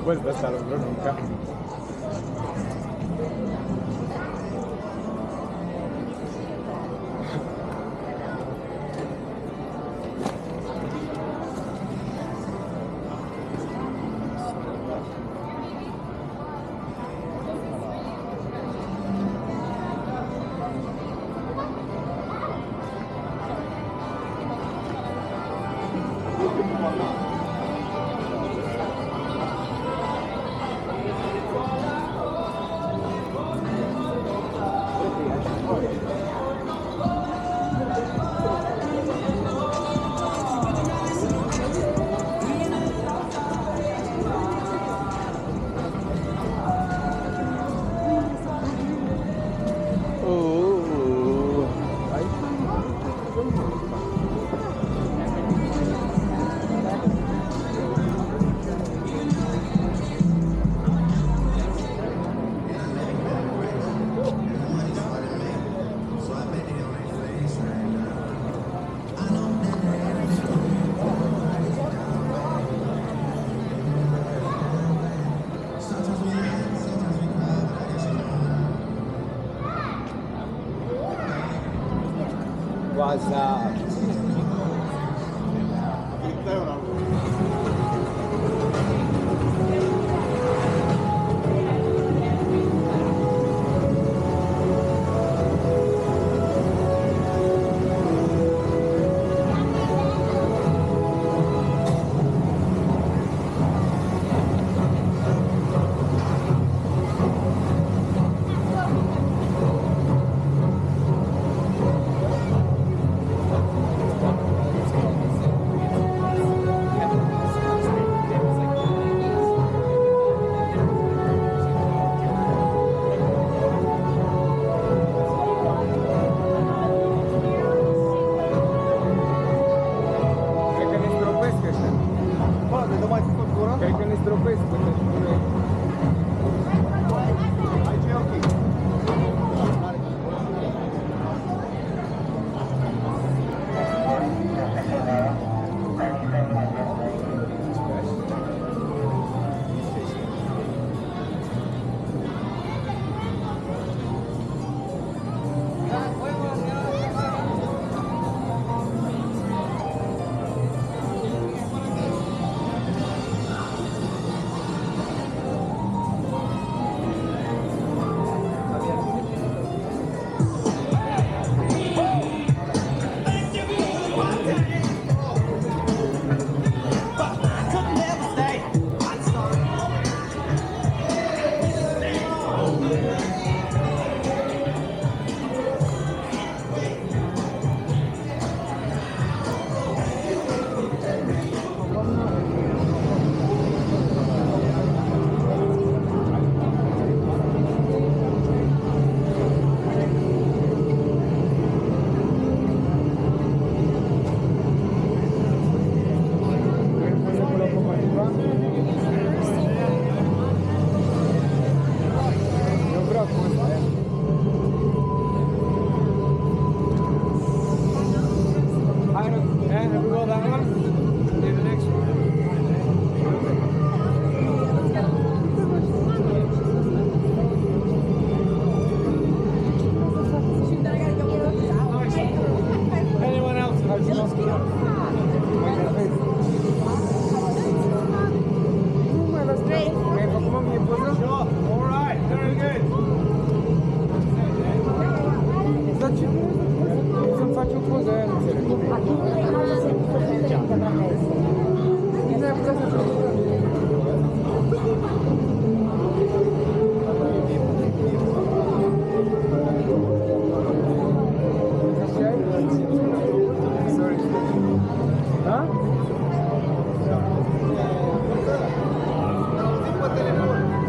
Bă, de asta l-am vrut nunca. Was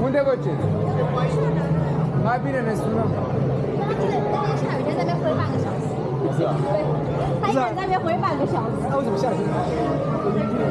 Unde vă ce? Mai bine ne sunăm.下雨天在那边回半个小时。是吧？对，他一个人在那边回半个小时。那为什么下雨？Ready?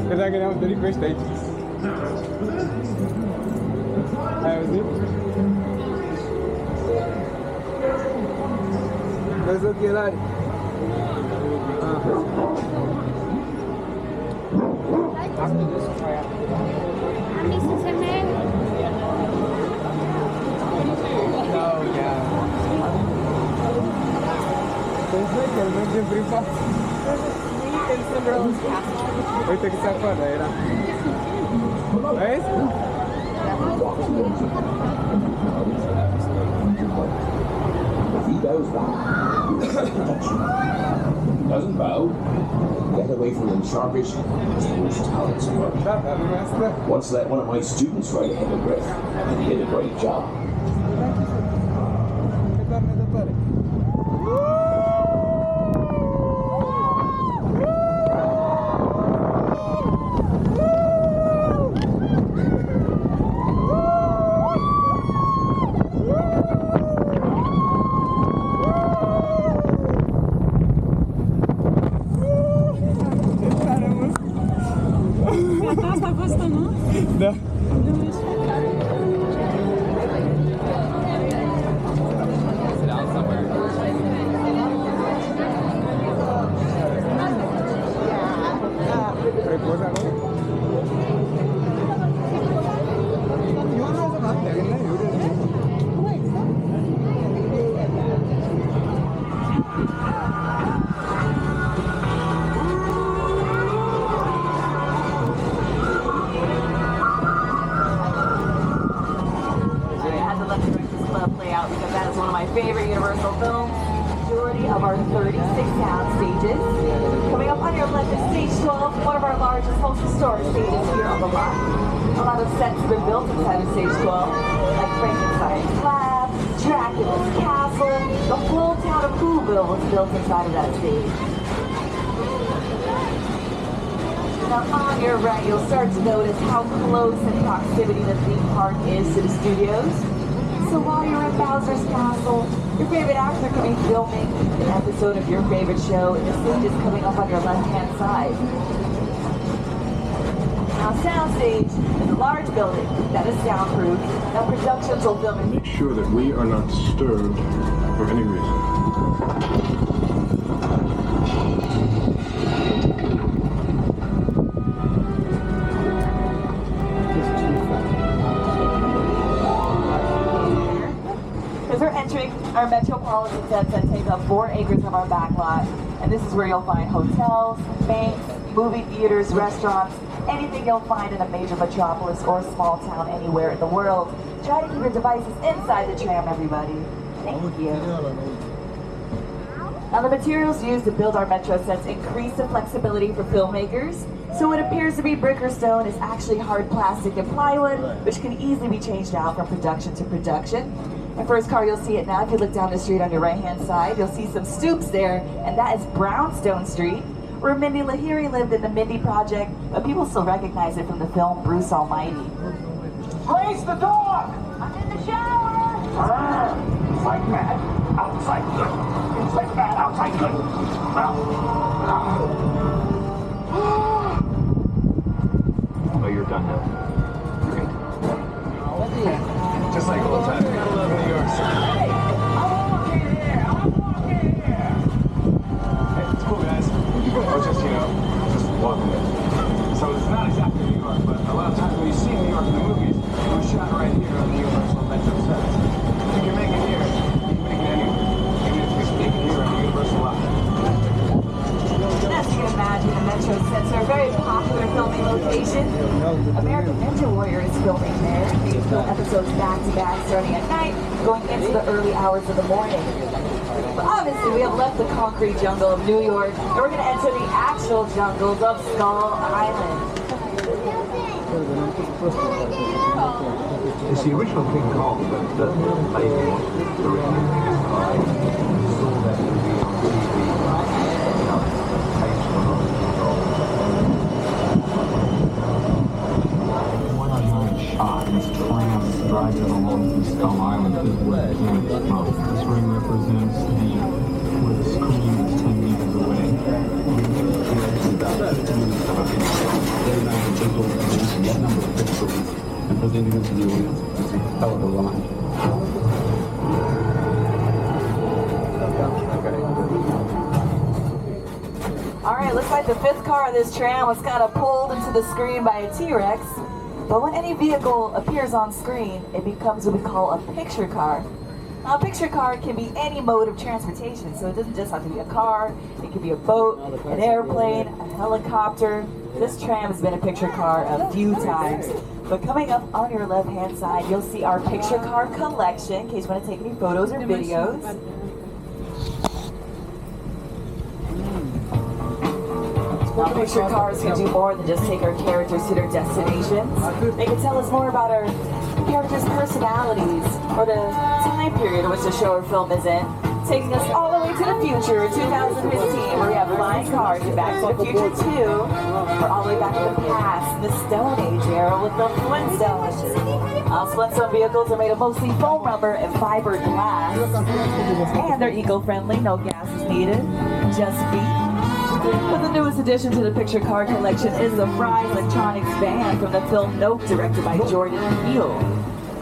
Cred că ne-am întâlnit cu ăștia aici. Ai auzit? Vezi ochelari. Pensai că îl mergem prin față. Uite că se afară era. Vezi? He goes back. Doesn't bow. Get away from him sharpish. His most talents work. Da, dar lumea stă. Once let one of my students write a hippogriff, and he did a great job. Că doar ne dă pare. Asta a fost, nu? Da. Prepoza, nu? Eu nu am dat, dar nu eu. Because that is one of my favorite Universal films. Majority of our 36 sound stages. Coming up on your left is Stage 12, one of our largest, most historic stages here on the lot. A lot of sets have been built inside of Stage 12, like Frankenstein's Lab, Dracula's Castle. The whole town of Whoville was built inside of that stage. Now on your right, you'll start to notice how close in proximity the theme park is to the studios. So while you're at Bowser's Castle, your favorite actor could be filming an episode of your favorite show, and the stage is coming up on your left-hand side. Now, Soundstage is a large building that is soundproof. Now, productions will film Make sure that we are not disturbed for any reason. our metropolitan sets that take up 4 acres of our back lot. And this is where you'll find hotels, banks, movie theaters, restaurants, anything you'll find in a major metropolis or small town anywhere in the world. Try to keep your devices inside the tram, everybody. Thank you. Now, the materials used to build our metro sets increase the flexibility for filmmakers. So what appears to be brick or stone is actually hard plastic and plywood, which can easily be changed out from production to production. The first car, you'll see it now. If you look down the street on your right-hand side, you'll see some stoops there, and that is Brownstone Street, where Mindy Lahiri lived in the Mindy Project, but people still recognize it from the film Bruce Almighty. Raise the dog! I'm in the shower. It's like mad, outside good. It's like mad, outside good. Oh, you're done now. Just like old times. New York City. Hey, I'm walking here. Hey, it's cool, guys. Or just, just walking it. So it's not exactly New York, but a lot of times when you see New York in the movies, it was shot right here on the Universal Metro sets. If you can make it here, you can make it anywhere. Even if you speak it here on the Universal lot. As you can imagine, the metro sets are a very popular filming location. American Ninja Warrior is filming there. They film episodes back-to-back starting at night, going into the early hours of the morning. But obviously, we have left the concrete jungle of New York, and we're going to enter the actual jungles of Skull Island. It's the original King Kong, but the lady, the original saw that movie on What I got shot is trams driving along through Skull Island is where the camp is from. This ring represents where the screen is 10 meters away. We're actually about 50 meters away. Then I can take over that number of pixels and presenting them to the audience. It's a hell of a ride. Alright, looks like the 5th car of this tram was kind of pulled into the screen by a T-Rex. But when any vehicle appears on screen, it becomes what we call a picture car. Now, a picture car can be any mode of transportation, so it doesn't just have to be a car. It could be a boat, an airplane, a helicopter. This tram has been a picture car a few times. But coming up on your left-hand side, you'll see our picture car collection, in case you want to take any photos or videos. Now, picture cars can do more than just take our characters to their destinations. They can tell us more about our characters' personalities or the time period in which the show or film is in, taking us all the way to the future, 2015, where we have flying cars, and Back to the Future 2, or all the way back to the past, the Stone Age era with the Flintstones. Flintstone vehicles are made of mostly foam rubber and fiber glass, and they're eco-friendly, no gas is needed, just feet. But the newest addition to the picture car collection is the Fry's Electronics van from the film Nope, directed by Jordan Peele.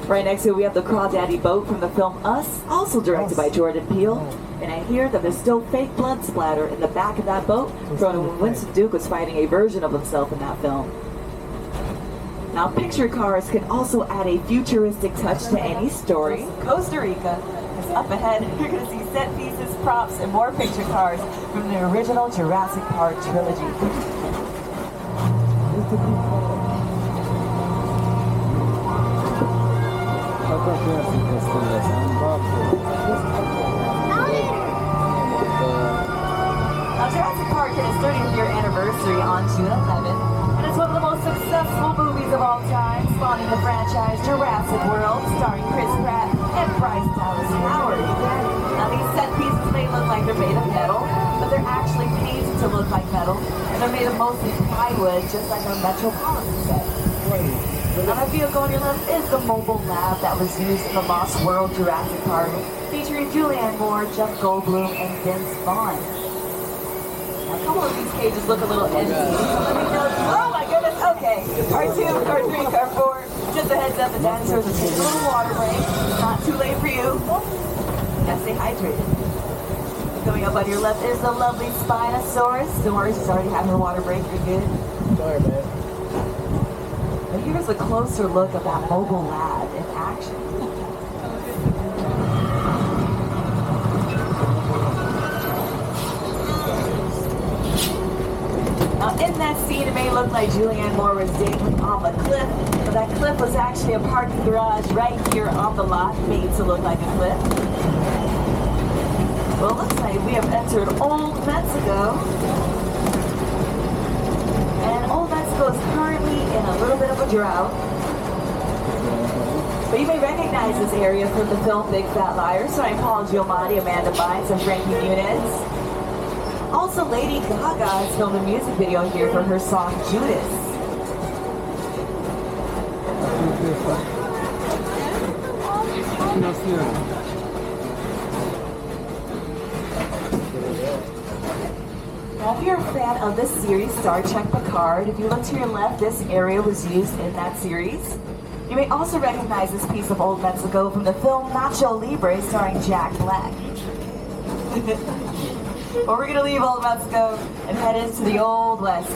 Right next to it, we have the Crawdaddy boat from the film Us, also directed by Jordan Peele. And I hear that there's still fake blood splatter in the back of that boat from when Winston Duke was fighting a version of himself in that film. Now, picture cars can also add a futuristic touch to any story. Costa Rica is up ahead. You're going to see set pieces, props, and more picture cars from the original Jurassic Park trilogy. Now, Jurassic Park hit its 30th year anniversary on June 11th, and it's one of the most successful movies of all time, spawning the franchise Jurassic World, starring Chris Pratt and Bryce Dallas Howard. Now, these set pieces may look like they're made of metal, but they're actually painted to look like metal, and they're made of mostly plywood, just like our Metropolitan set. Now, that vehicle on your left is the mobile lab that was used in the Lost World Jurassic Park, featuring Julianne Moore, Jeff Goldblum, and Vince Vaughn. Now, a couple of these cages look a little empty, so let me know. Oh my goodness, okay. Car 2, car 3, car 4. Just a heads up, the dinosaurs are taking a little water break. It's not too late for you. Gotta stay hydrated. Coming up on your left is the lovely Spinosaurus. Don't worry, she's already had her water break. You're good. Sorry, man. But here's a closer look of that mobile lab in action. Now, in that scene, it may look like Julianne Moore was dangling off a cliff, but that cliff was actually a parking garage right here on the lot, made to look like a cliff. Well, it looks like we have entered Old Mexico. And Old Mexico is currently in a little bit of a drought. But you may recognize this area from the film Big Fat Liar, starring Paul Giamatti, Amanda Bynes, and Frankie Muniz. Also, Lady Gaga has filmed a music video here for her song Judas. Now, if you're a fan of this series, Star Trek Picard, if you look to your left, this area was used in that series. You may also recognize this piece of Old Mexico from the film Nacho Libre, starring Jack Black. Well, we're gonna leave Old Mexico and head into the Old West.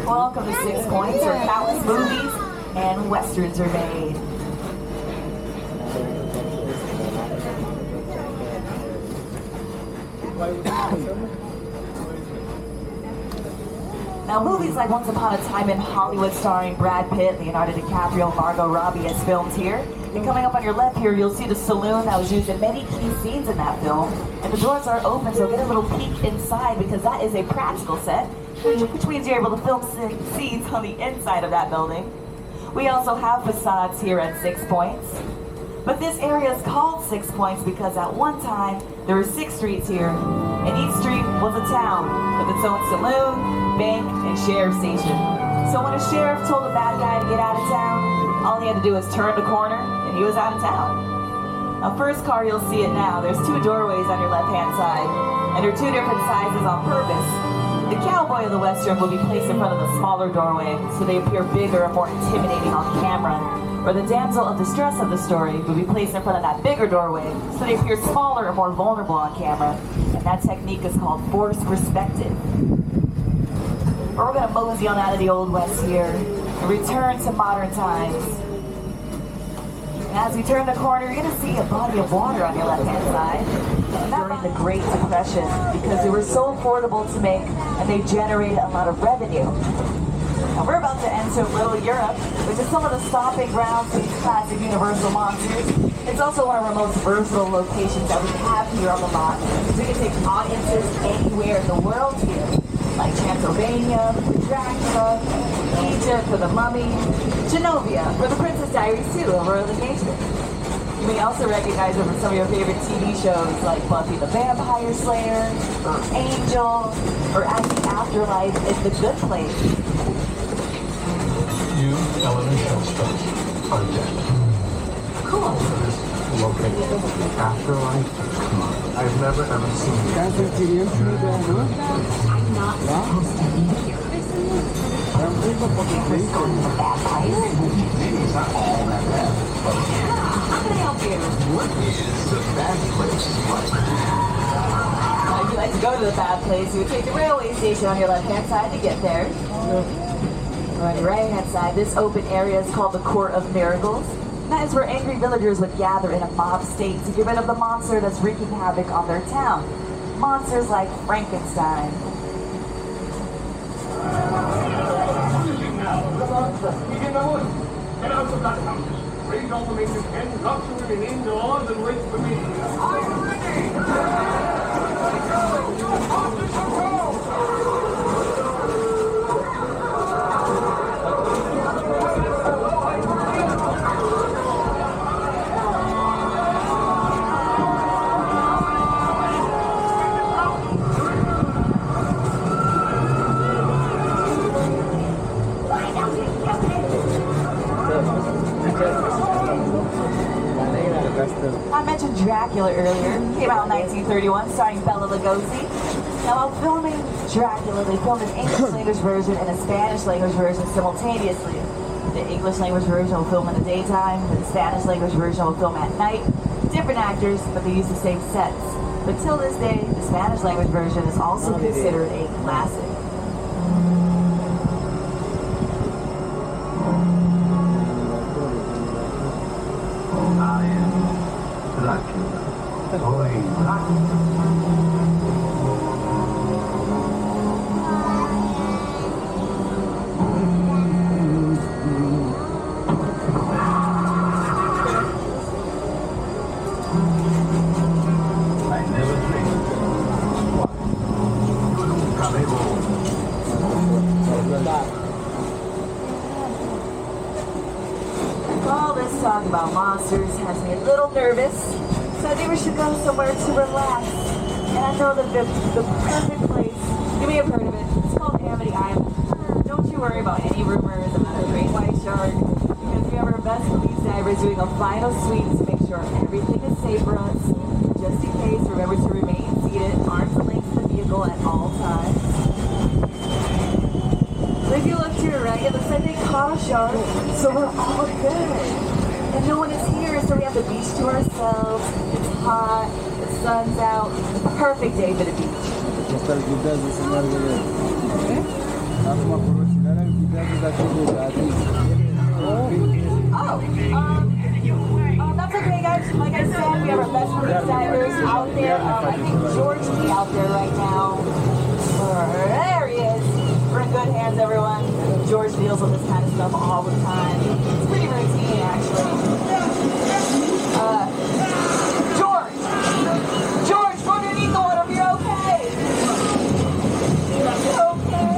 Welcome to 6 Points, where countless movies and westerns are made. Now, movies like Once Upon a Time in Hollywood, starring Brad Pitt, Leonardo DiCaprio, Margot Robbie, as filmed here. And coming up on your left here, you'll see the saloon that was used in many key scenes in that film. And the doors are open, so get a little peek inside, because that is a practical set, which means you're able to film scenes on the inside of that building. We also have facades here at 6 Points. But this area is called 6 Points because at one time, there were 6 streets here, and each street was a town with its own saloon, bank, and sheriff station. So when a sheriff told a bad guy to get out of town, all he had to do was turn the corner, and he was out of town. Now, first car, you'll see it now. There's 2 doorways on your left-hand side, and they're 2 different sizes on purpose. The cowboy of the Western will be placed in front of the smaller doorway, so they appear bigger and more intimidating on camera. Or the damsel of distress of the story will be placed in front of that bigger doorway, so they appear smaller and more vulnerable on camera. And that technique is called forced perspective. But we're going to mosey on out of the Old West here and return to modern times. And as we turn the corner, you're going to see a body of water on your left-hand side. During the Great Depression, because they were so affordable to make and they generated a lot of revenue. Now we're about to enter Little Europe, which is some of the stomping grounds for these classic Universal monsters. It's also one of our most versatile locations that we have here on the lot. We can take audiences anywhere in the world here, like Transylvania, for Dracula, Egypt for the Mummy, Genovia for the Princess Diaries 2 of Royal Engagement. You may also recognize them from some of your favorite TV shows like Buffy the Vampire Slayer, or Angel, or As the Afterlife is the Good Place. You, Eleanor Shellstrop, are dead. Cool. Located in the afterlife. I've never ever seen you. I'm not supposed to be here. Bad How can I help you? What is the bad place like? If you'd like to go to the bad place, you would take the railway station on your left-hand side to get there. On your right-hand side, this open area is called the Court of Miracles. That is where angry villagers would gather in a mob state to get rid of the monster that's wreaking havoc on their town. Monsters like Frankenstein. Get out of that house. Raise all the men you can, lock the women indoors, and wait for me. I'm ready! Off the chateau! I mentioned Dracula earlier. Came out in 1931, starring Bela Lugosi. Now, while filming Dracula, they filmed an English language version and a Spanish language version simultaneously. The English language version will film in the daytime, the Spanish language version will film at night. Different actors, but they use the same sets. But till this day, the Spanish language version is also considered a classic. I am Dracula. Soy Dracula. talk about monsters has me a little nervous, so I think we should go somewhere to relax. And I know that the perfect place, you may have heard of it, it's called Amity Island. Don't you worry about any rumors about a great white shark, because we have our best police divers doing a final sweep to make sure everything is safe for us. Just in case, remember to remain seated, arms and legs in the vehicle at all times. So if you look to your right, it looks like they caught a shark, so we're all good. And no one is here, so we have the beach to ourselves. It's hot, the sun's out. Perfect day for the beach. That's okay, guys. Like I said, we have our best police divers out there. I think George will be out there right now. There he is. We're in good hands, everyone. George deals with this kind of stuff all the time. It's pretty routine, actually. George! George, go underneath the water. You're okay. You're okay.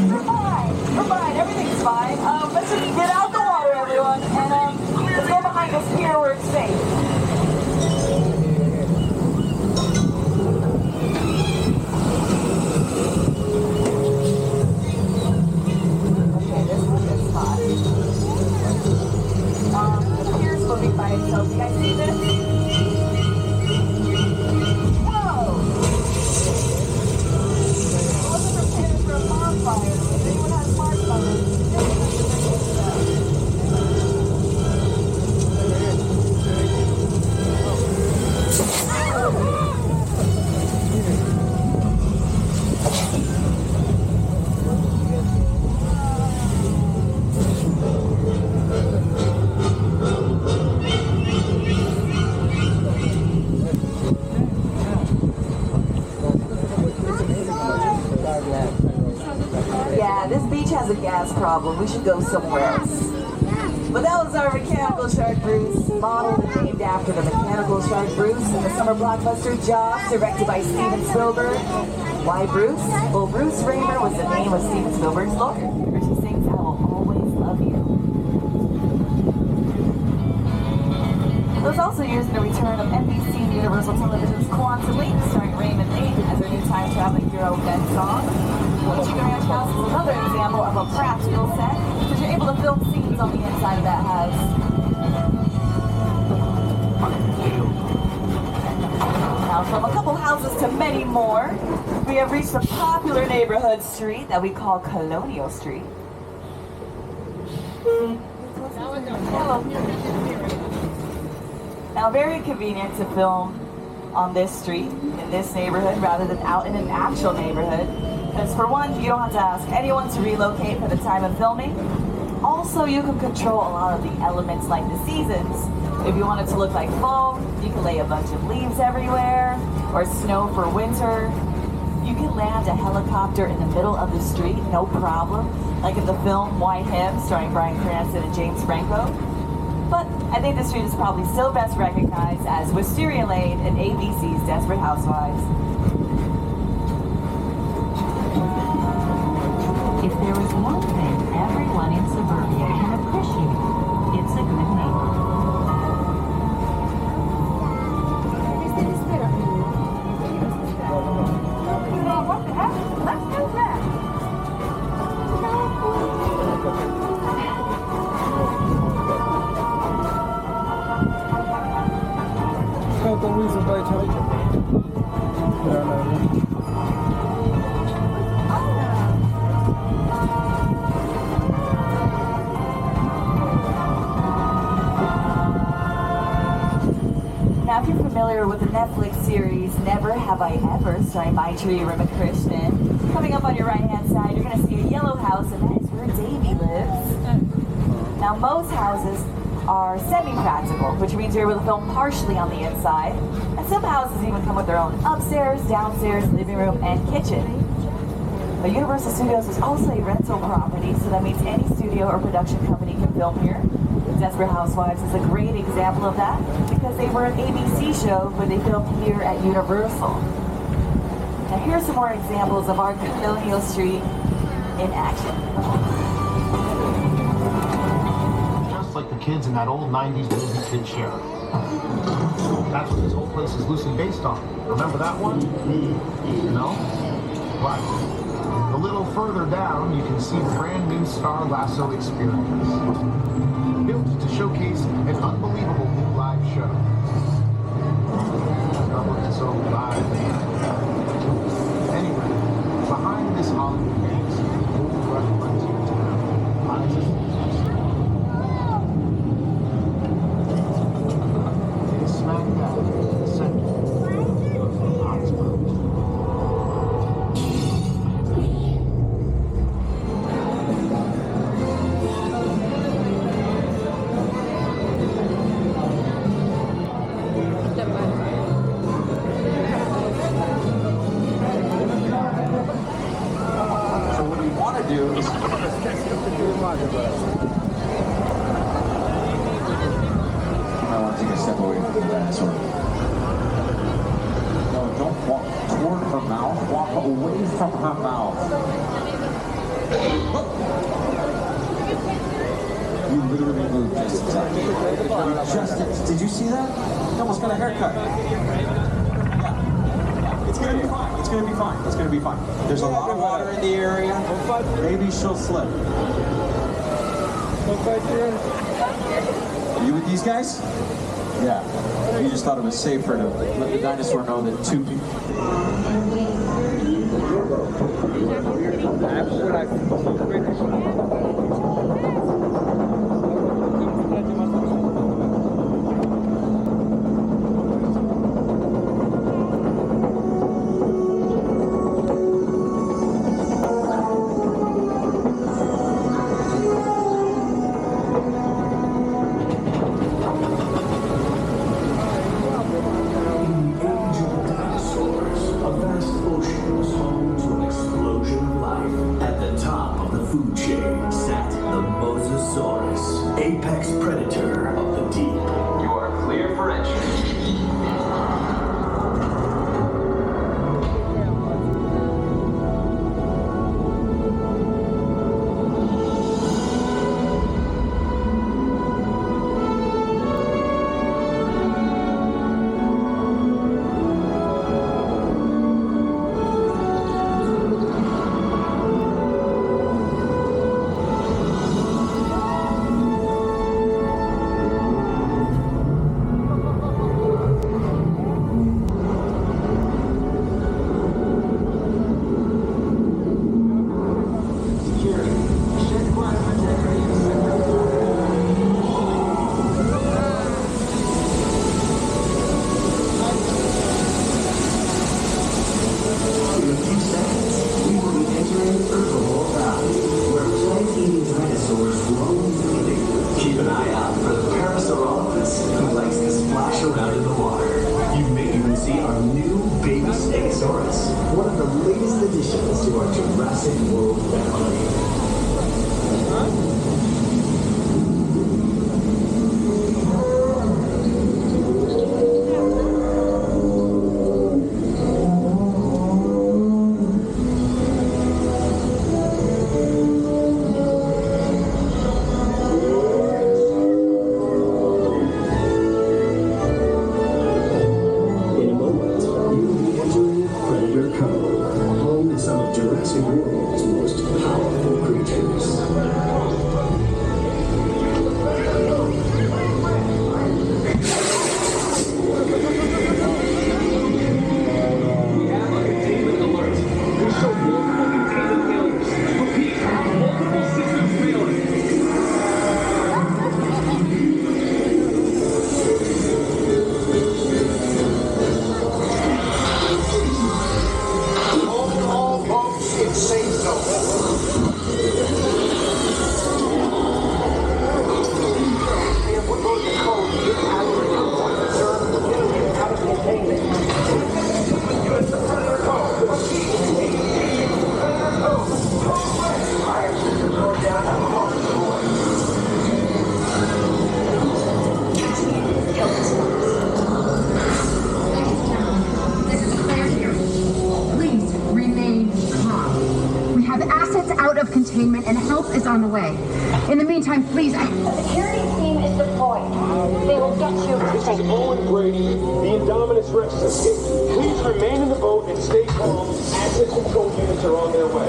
You're fine. We're fine. Everything's fine. Let's just get out the water, everyone, and let's go behind this pier where it's safe. The pier's moving by itself. You guys see this? Whoa! I wasn't prepared for a bonfire. If anyone has marshmallows, yeah, this beach has a gas problem. We should go somewhere else. But that was our Mechanical Shark Bruce, modeled and named after the Mechanical Shark Bruce in the summer blockbuster Jaws, directed by Steven Spielberg. Why Bruce? Well, Bruce Raymer was the name of Steven Spielberg's lawyer, which he sings "I Will Always Love You." It was also used in the return of NBC and Universal Television's Quantum Leap, starring Raymond Lee as their new time-traveling hero Ben Song. The Chicken Ranch House is another example of a practical set, because you're able to film scenes on the inside of that house. Now, from a couple houses to many more, we have reached a popular neighborhood street that we call Colonial Street. Hello. Now, very convenient to film on this street, in this neighborhood, rather than out in an actual neighborhood. Because for one, you don't have to ask anyone to relocate for the time of filming. Also, you can control a lot of the elements like the seasons. If you want it to look like fall, you can lay a bunch of leaves everywhere, or snow for winter. You can land a helicopter in the middle of the street, no problem, like in the film White Hymn, starring Bryan Cranston and James Franco. But I think the street is probably still best recognized as Wisteria Lane in ABC's Desperate Housewives. If there is one thing everyone in suburbia can appreciate, it's a good neighbor. What the heck? Let's do that. Now, if you're familiar with the Netflix series Never Have I Ever, starring Maitreyi Ramakrishnan, coming up on your right-hand side, you're going to see a yellow house, and that is where Davy lives. Now, most houses are semi-practical, which means you're able to film partially on the inside, and some houses even come with their own upstairs, downstairs, living room, and kitchen. But Universal Studios is also a rental property, so that means any studio or production company can film here. Desperate Housewives is a great example of that, because they were an ABC show where they filmed here at Universal. Now here's some more examples of our Colonial Street in action. Just like the kids in that old 90s movie Kid Share. That's what this whole place is loosely based on. Remember that one? No? Right. A little further down, you can see the brand new Star Lasso Experience. Built to showcase an unbelievable new live show. So live. Anyway, behind this Hollywood maze, old rough frontier town lies a it is smack dab in the center of Oxford. I want to take a step away from the dinosaur. No, don't walk toward her mouth. Walk away from her mouth. You literally moved just a touch. Did you see that? You almost got a haircut. Yeah. It's gonna be fine. It's gonna be fine. It's gonna be fine. There's a lot of water in the area. Maybe she'll slip. Are you with these guys? Yeah. You just thought it was safer to let the dinosaur know that two people. Apex predator of the deep. You are clear for entry. Keep an eye out for the Parasaurolophus, who likes to splash around in the water. You may even see our new baby Stegosaurus, one of the latest additions to our Jurassic World family. Home to some of Jurassic World's most powerful creatures. is on the way. In the meantime, please, The security team is deployed. They will get you This is Owen Brady. The Indominus Rex has escaped. Please remain in the boat and stay calm. Access control units are on their way.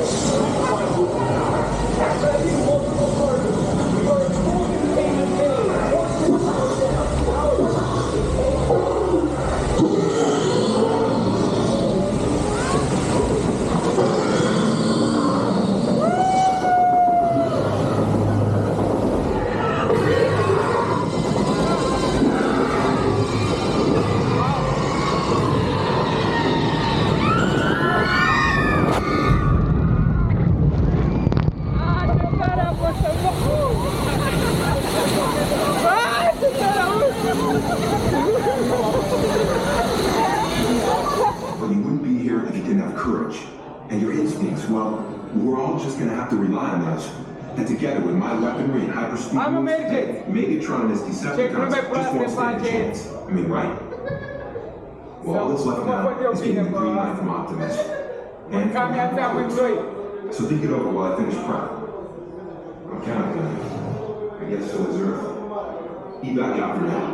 But you wouldn't be here if you didn't have courage. And your instincts, well, we're all just gonna have to rely on those. And together with my weaponry and hyperspeed moves, Megatron and his Decepticons just won't stand a chance. I mean, right? Well, all that's left now is getting the green light from Optimus. And from so think it over while I finish prep. I'm counting on you. I guess so is Earth. Evac out for now.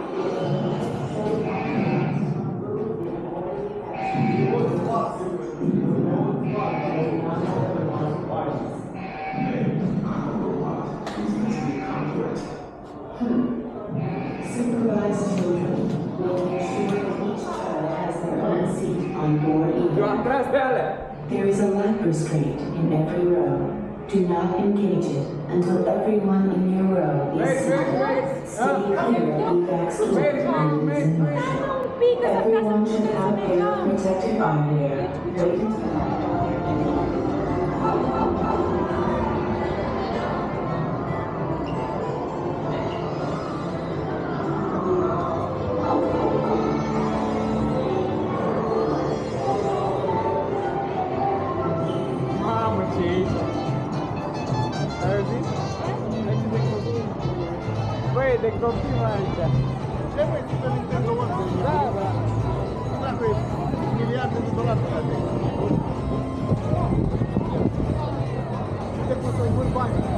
Supervised children will ensure that each child has their own seat on board Evac. There is a light restraint in every row. Do not engage it until everyone in your row is seated. Stay clear of Evac's door when it is in motion. Everyone should have air protective eyewear. Wait until Vede, complimenta. E poi ti per l'intento brava. Guarda qui, miliardi di dollari da te. Ti porto in quel bagno.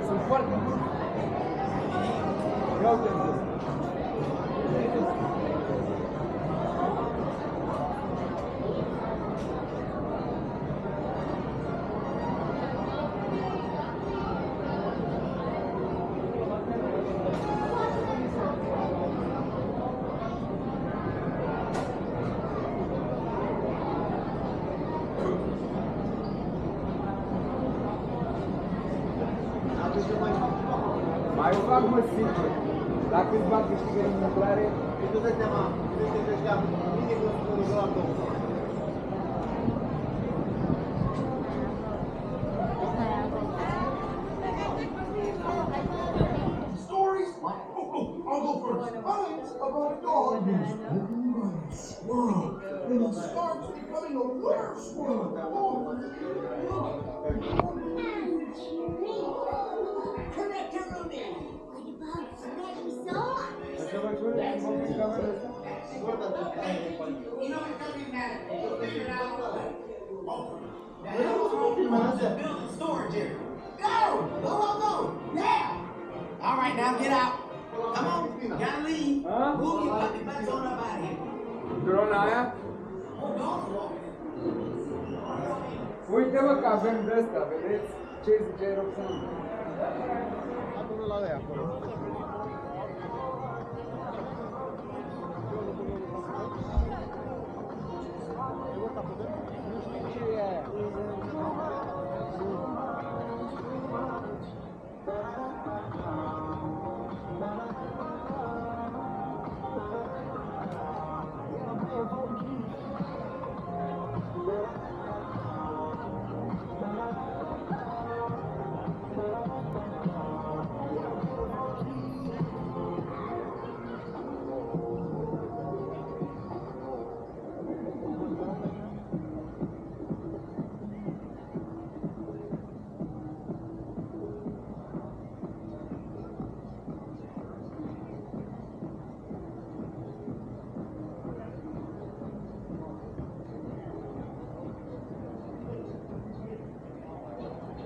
Sunt foarte buni. Ia uite-mi. Mai o fac, mă, sincer. La câți bani câștigă în intrare? Tu dă seama, câte câștigă minim $1,2. Stories? I'll go first. Mine's about a dog who's open by a squirrel. And it starts becoming a rare squirrel. Connector moving. Building storage area. Go! Now! All right, now get out. Come on, gotta leave. Move your fucking butts on up out of here. Drona aia? Uite-mă că avem de ăsta, vedeți? Ce zice Roxana? Adună la ea acolo.